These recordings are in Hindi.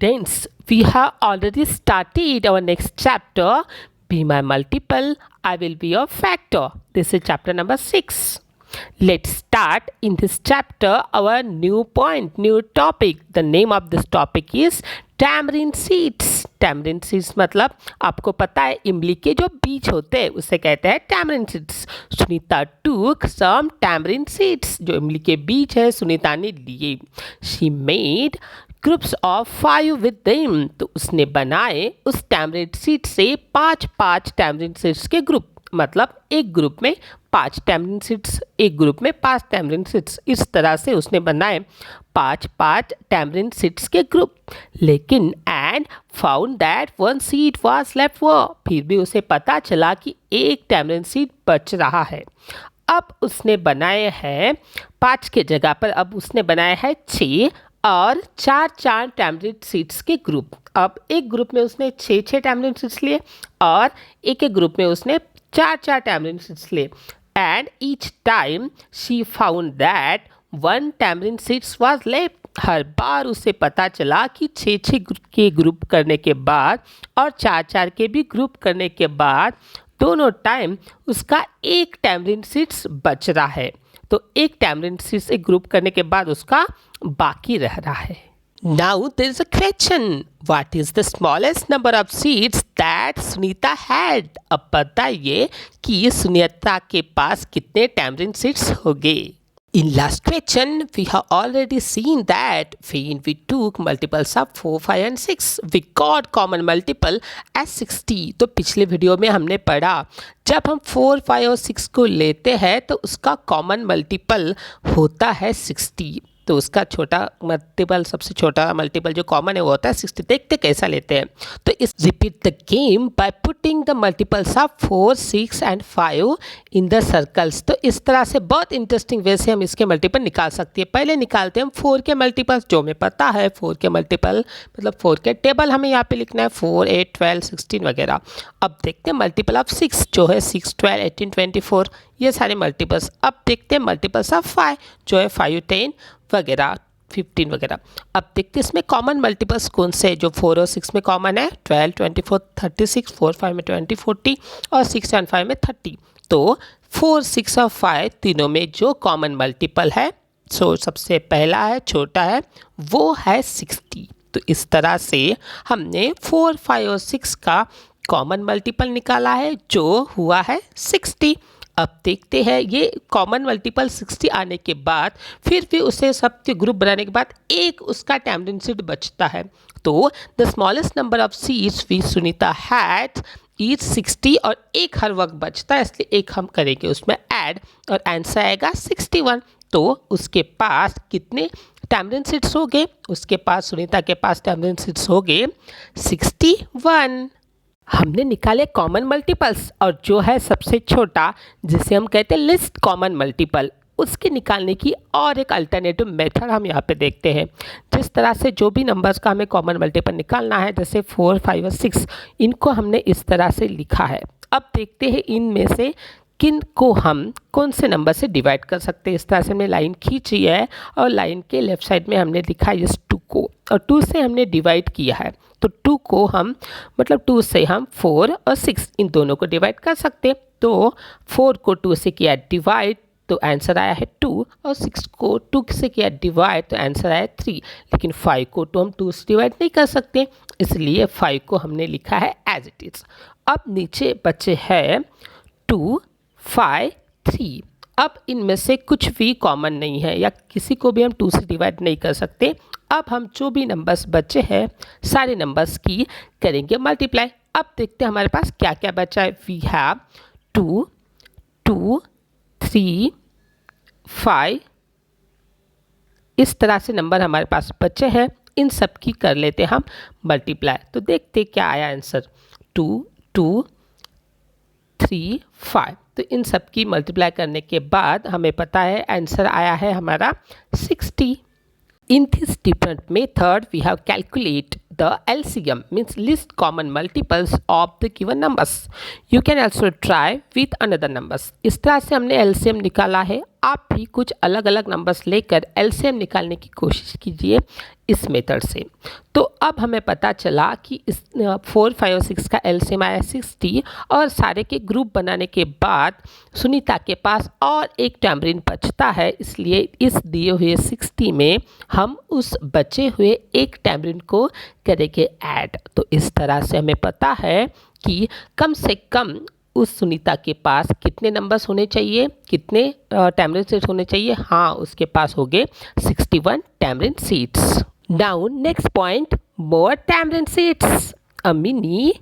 Students, we have already started our next chapter. Be my multiple, I will be your factor. This is chapter number 6. Let's start in this chapter our new point, new topic. The name of this topic is tamarind seeds. Tamarind seeds मतलब आपको पता है इमली के जो बीज होते हैं उसे कहते हैं टैमरिन सीड्स. सुनीता टूक सम टैमरिन सीड्स. जो इमली के बीज है सुनीता ने लिए. She made groups of 5 with them. तो उसने बनाए उस टैमरिन सीड्स से 5 टैमरिन सीड्स के ग्रुप. मतलब एक ग्रुप में 5 टैमरिन सीड्स, एक ग्रुप में 5 टैमरिन सीड्स. इस तरह से उसने बनाए 5 टैमरिन सीड्स के ग्रुप. लेकिन and found that 1 seed was left. फिर भी उसे पता चला कि एक टैमरिन सीड बच रहा है. अब उसने बनाए हैं 5 के जगह पर अब उसने बनाया है 6 और 4 टैमरिन सीड्स के ग्रुप. अब एक ग्रुप में उसने 6 टैमरिन सीड्स लिए और एक ग्रुप में उसने 4 टैमरिन सीड्स लिए. And each time she found that 1 tamarind seeds was left. हर बार उसे पता चला कि 6 के ग्रुप करने के बाद और 4 के भी ग्रुप करने के बाद दोनों टाइम उसका एक टैमरिन सीड्स बच रहा है. तो एक टैमरिन सीड्स एक ग्रुप करने के बाद उसका बाकी रह रहा है. Now there is a question. What is the smallest number of seeds that Sunita had? अब बताइए कि सुनीता के पास कितने टैमरिन सीड्स होंगे. In last question, we have already seen that when we took multiples of 4, 5 and 6, we got common multiple as 60. तो पिछले वीडियो में हमने पढ़ा जब हम 4, 5 और 6 को लेते हैं तो उसका कॉमन मल्टीपल होता है 60. तो उसका छोटा मल्टीपल, सबसे छोटा मल्टीपल जो कॉमन है वो होता है 60. देखते कैसा लेते हैं. तो इस repeat the game by putting the multiples of 4, 6 and 5 in the circles. तो इस तरह से बहुत इंटरेस्टिंग वे से हम इसके मल्टीपल निकाल सकते हैं. पहले निकालते हैं हम 4 के मल्टीपल्स. जो हमें पता है 4 के मल्टीपल मतलब 4 के टेबल हमें यहाँ पे लिखना है 4, 8, 12, 16 वगैरह. अब देखते हैं मल्टीपल ऑफ 6 जो है 6, 12, 18, 24 ये सारे मल्टीपल्स. अब देखते हैं मल्टीपल्स ऑफ 5 जो है 5, 10 वगैरह 15 वगैरह. अब देखते हैं इसमें कॉमन मल्टीपल्स कौन से जो 4 और 6 में कॉमन है. 12, 24, 36, 4, 5 में 20, 40 और 6 एंड 5 में 30. तो 4, 6 और 5 तीनों में जो कॉमन मल्टीपल है सो सबसे पहला है छोटा है वो है 60. तो इस तरह से हमने 4, 5 और 6 का कॉमन मल्टीपल निकाला है जो हुआ है 60. अब देखते हैं ये कॉमन मल्टीपल 60 आने के बाद फिर भी उसे सब के ग्रुप बनाने के बाद एक उसका टैमरिन सीड बचता है. तो the smallest number of seeds we Sunita had is 60 और एक हर वक्त बचता है इसलिए एक हम करेंगे उसमें ऐड और आंसर आएगा 61. तो उसके पास कितने टैमरिन सीड्स हो गए. उसके पास सुनीता के पास टैमरिन सीड्स हो गए 61. हमने निकाले कॉमन मल्टीपल्स और जो है सबसे छोटा जिसे हम कहते हैं लिस्ट कॉमन मल्टीपल उसके निकालने की और एक अल्टरनेटिव मेथड हम यहाँ पे देखते हैं. जिस तरह से जो भी नंबर्स का हमें कॉमन मल्टीपल निकालना है जैसे 4, 5 और 6 इनको हमने इस तरह से लिखा है. अब देखते हैं इनमें से किन को हम कौन से नंबर से डिवाइड कर सकते हैं. इस तरह से हमने लाइन खींची है और लाइन के लेफ्ट साइड में हमने लिखा है इस 2 को और 2 से हमने डिवाइड किया है. तो 2 को हम मतलब 2 से हम 4 और 6 इन दोनों को डिवाइड कर सकते हैं. तो 4 को 2 से किया डिवाइड तो आंसर आया है 2 और 6 को 2 से किया डिवाइड तो आंसर आया 3. लेकिन 5 को तो हम 2 से डिवाइड नहीं कर सकते इसलिए 5 को हमने लिखा है एज इट इज़. अब नीचे बचे हैं 2, 5, 3. अब इनमें से कुछ भी कॉमन नहीं है या किसी को भी हम 2 से डिवाइड नहीं कर सकते. अब हम जो भी नंबर्स बचे हैं सारे नंबर्स की करेंगे मल्टीप्लाई. अब देखते हैं हमारे पास क्या क्या बचा है. वी हैव 2, 2, 3, 5 इस तरह से नंबर हमारे पास बचे हैं. इन सब की कर लेते हैं हम मल्टीप्लाई. तो देखते क्या आया आंसर 2, 2, 3, 5. तो इन सब की मल्टीप्लाई करने के बाद हमें पता है आंसर आया है हमारा 60. In this different method, we have calculate the LCM means least common multiples of the given numbers. You can also try with another numbers. इस तरह से हमने LCM निकाला है आप भी कुछ अलग अलग नंबर्स लेकर एलसीएम निकालने की कोशिश कीजिए इस मेथड से। तो अब हमें पता चला कि इस 4, 5 और 6 का एलसीएम आया 60 और सारे के ग्रुप बनाने के बाद सुनीता के पास और एक टैमरिन बचता है, इसलिए इस दिए हुए 60 में हम उस बचे हुए एक टैमरिन को करेंगे ऐड। तो इस तरह से हमें पता है कि कम से कम उस सुनीता के पास कितने नंबर्स होने चाहिए, कितने टैमरिन सीड्स होने चाहिए। हाँ, उसके पास हो गए 61 tamarind seeds. Now next point, more tamarind seeds. Amini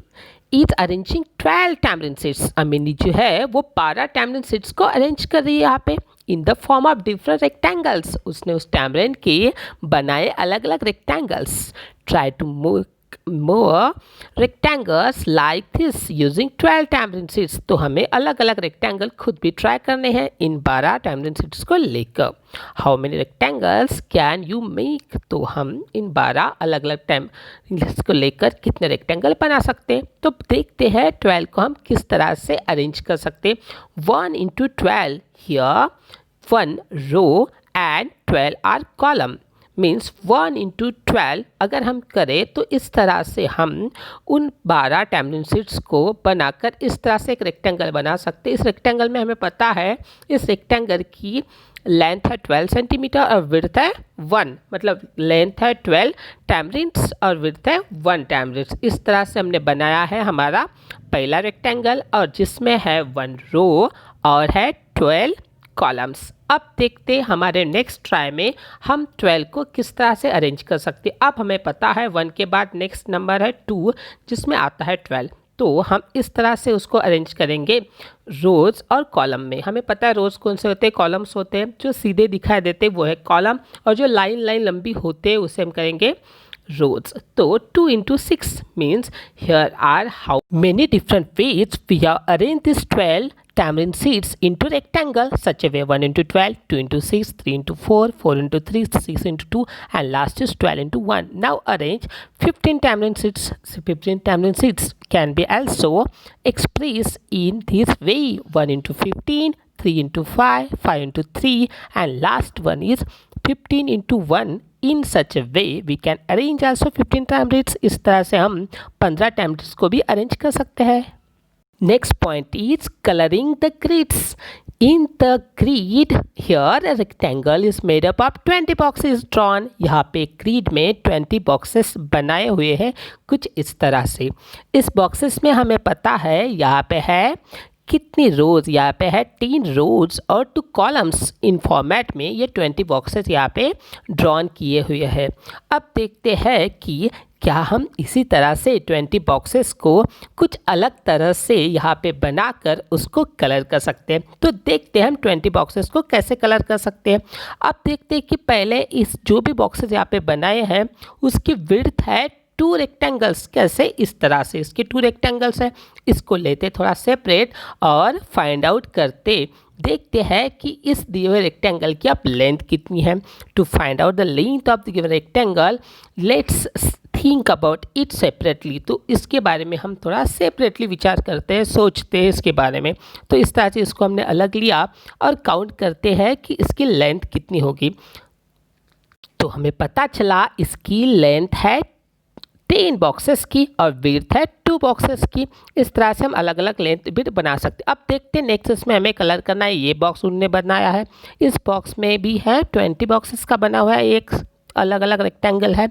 is arranging 12 tamarind seeds. Amini जो है वो 12 टैमरिन सीड्स को अरेंज कर रही है यहाँ पे in the form of different rectangles. उसने उस टैमरिन के बनाए अलग अलग rectangles. Try to move more rectangles like this using 12 tamarind seeds. तो हमें अलग अलग रेक्टेंगल खुद भी ट्राई करने हैं इन 12 टैमरिन सीड्स को लेकर। How many rectangles can you make? तो हम इन 12 अलग अलग टैमरिन को लेकर कितने रेक्टेंगल बना सकते हैं। तो देखते हैं 12 को हम किस तरह से अरेंज कर सकते हैं। 1 into 12 here 1 row and 12 are column means 1 into 12 अगर हम करें तो इस तरह से हम उन 12 टैमरिन सीड्स को बनाकर इस तरह से एक रेक्टेंगल बना सकते हैं। इस रेक्टेंगल में हमें पता है इस रेक्टेंगल की लेंथ है 12 सेंटीमीटर और विड्थ है 1, मतलब लेंथ है 12 टैमरिन्स और विड्थ है 1 टैमरिन्स। इस तरह से हमने बनाया है हमारा पहला रेक्टेंगल और जिसमें है 1 रो और है 12 कॉलम्स। अब देखते हैं हमारे नेक्स्ट ट्राई में हम 12 को किस तरह से अरेंज कर सकते हैं। अब हमें पता है 1 के बाद नेक्स्ट नंबर है 2 जिसमें आता है 12। तो हम इस तरह से उसको अरेंज करेंगे रोज़ और कॉलम में। हमें पता है रोज़ कौन से होते हैं, कॉलम्स होते हैं। जो सीधे दिखाई देते हैं वो है कॉलम और जो लाइन लाइन लंबी होते हैं उसे हम करेंगे rows. So 2 into 6 means here are how many different ways we have arranged this 12 tamarind seeds into rectangle such a way 1 into 12, 2 into 6, 3 into 4, 4 into 3, 6 into 2 and last is 12 into 1. Now arrange 15 tamarind seeds. 15 tamarind seeds can be also expressed in this way 1 into 15, 3 into 5, 5 into 3 and last one is 15 into 1. In such a way we can arrange also 15 tamarinds. इस तरह से हम 15 टैमरिन्स को भी अरेंज कर सकते हैं। Next point is colouring the grids. In the grid here rectangle is made up of 20 boxes drawn. यहाँ पे ग्रिड में 20 बॉक्सेस बनाए हुए हैं कुछ इस तरह से। इस बॉक्सेस में हमें पता है यहाँ पे है कितनी रोज़, यहाँ पे है 3 रोज़ और 2 कॉलम्स। इन फॉर्मेट में ये 20 बॉक्सेस यहाँ पे ड्रॉन किए हुए हैं। अब देखते हैं कि क्या हम इसी तरह से 20 बॉक्सेस को कुछ अलग तरह से यहाँ पे बनाकर उसको कलर कर सकते हैं। तो देखते हैं हम 20 बॉक्सेस को कैसे कलर कर सकते हैं। अब देखते हैं कि पहले इस जो भी बॉक्सेस यहाँ पे बनाए हैं उसकी विड्थ है 2 रेक्टेंगल्स। कैसे? इस तरह से इसके 2 रेक्टेंगल्स है। इसको लेते थोड़ा सेपरेट और फाइंड आउट करते देखते हैं कि इस दिए हुए रेक्टेंगल की अब लेंथ कितनी है। To find out the length of the given rectangle let's think about it separately. तो इसके बारे में हम थोड़ा सेपरेटली विचार करते हैं, सोचते हैं इसके बारे में। तो इस तरह से इसको हमने अलग लिया और काउंट करते हैं कि इसकी लेंथ कितनी होगी। तो हमें पता चला इसकी लेंथ है 10 बॉक्सेस की और विड्थ है 2 बॉक्सेस की। इस तरह से हम अलग अलग लेंथ भी बना सकते हैं। अब देखते हैं नेक्स्ट इसमें हमें कलर करना है। ये बॉक्स उन्होंने बनाया है, इस बॉक्स में भी है 20 बॉक्सेस का बना हुआ है, एक अलग अलग रेक्टेंगल है।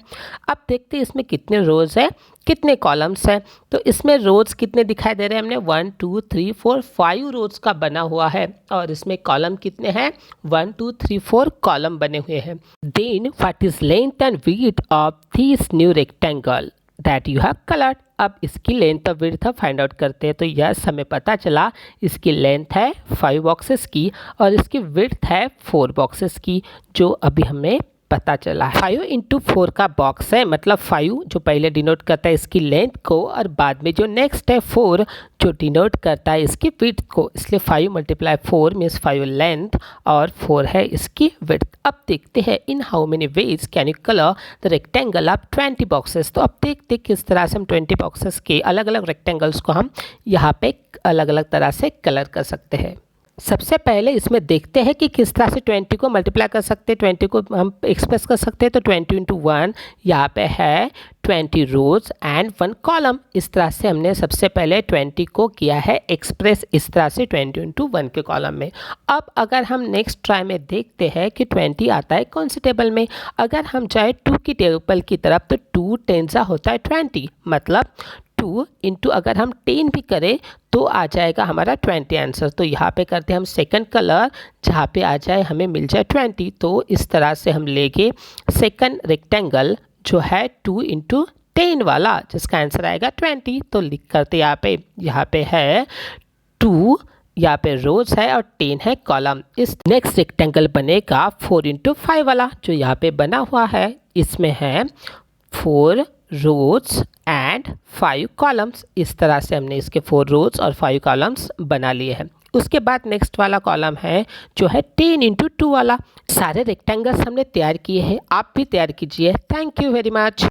अब देखते हैं इसमें कितने रोज़ है, कितने कॉलम्स हैं। तो इसमें रोज़ कितने दिखाई दे रहे हैं हमने 1 2 3 4 5 रोज़ का बना हुआ है और इसमें कॉलम कितने हैं 1 2 3 4 कॉलम बने हुए हैं। Then what is length and width of this new rectangle that you have coloured. अब इसकी लेंथ और विड्थ फाइंड आउट करते हैं। तो यस हमें पता चला इसकी लेंथ है 5 बॉक्सेस की और इसकी विड्थ है 4 बॉक्सेस की, जो अभी हमें पता चला है। 5 into 4 का बॉक्स है, मतलब 5 जो पहले डिनोट करता है इसकी लेंथ को और बाद में जो नेक्स्ट है 4 जो डिनोट करता है इसकी विड्थ को। इसलिए 5 × 4 मीन्स 5 लेंथ और 4 है इसकी विड्थ। अब देखते हैं in how many ways can you colour the rectangle of 20 boxes. तो अब देखते किस तरह से हम 20 बॉक्सेस के अलग अलग रेक्टेंगल्स को हम यहाँ पे अलग अलग तरह से कलर कर सकते हैं। सबसे पहले इसमें देखते हैं कि किस तरह से 20 को मल्टीप्लाई कर सकते हैं, 20 को हम एक्सप्रेस कर सकते हैं। तो 20 इंटू 1 यहाँ पे है 20 रोज एंड 1 कॉलम। इस तरह से हमने सबसे पहले 20 को किया है एक्सप्रेस इस तरह से 20 इंटू 1 के कॉलम में। अब अगर हम नेक्स्ट ट्राई में देखते हैं कि 20 आता है कौन से टेबल में। अगर हम जाए 2 की टेबल की तरफ तो 2 10 होता है 20, मतलब 2 इंटू अगर हम 10 भी करें तो आ जाएगा हमारा 20 आंसर। तो यहाँ पे करते हैं हम सेकंड कलर, जहाँ पे आ जाए हमें मिल जाए 20। तो इस तरह से हम लेंगे सेकंड रेक्टेंगल जो है 2 इंटू 10 वाला, जिसका आंसर आएगा 20। तो लिख करते यहाँ पे है 2 यहाँ पे रोज है और 10 है कॉलम। इस नेक्स्ट रेक्टेंगल बनेगा 4 इंटू 5 वाला जो यहाँ पे बना हुआ है। इसमें है 4 रोज एंड 5 कॉलम्स। इस तरह से हमने इसके 4 रोज और 5 कॉलम्स बना लिए हैं। उसके बाद नेक्स्ट वाला कॉलम है जो है 10 इंटू 2 वाला। सारे रेक्टेंगल्स हमने तैयार किए हैं, आप भी तैयार कीजिए। Thank you very much.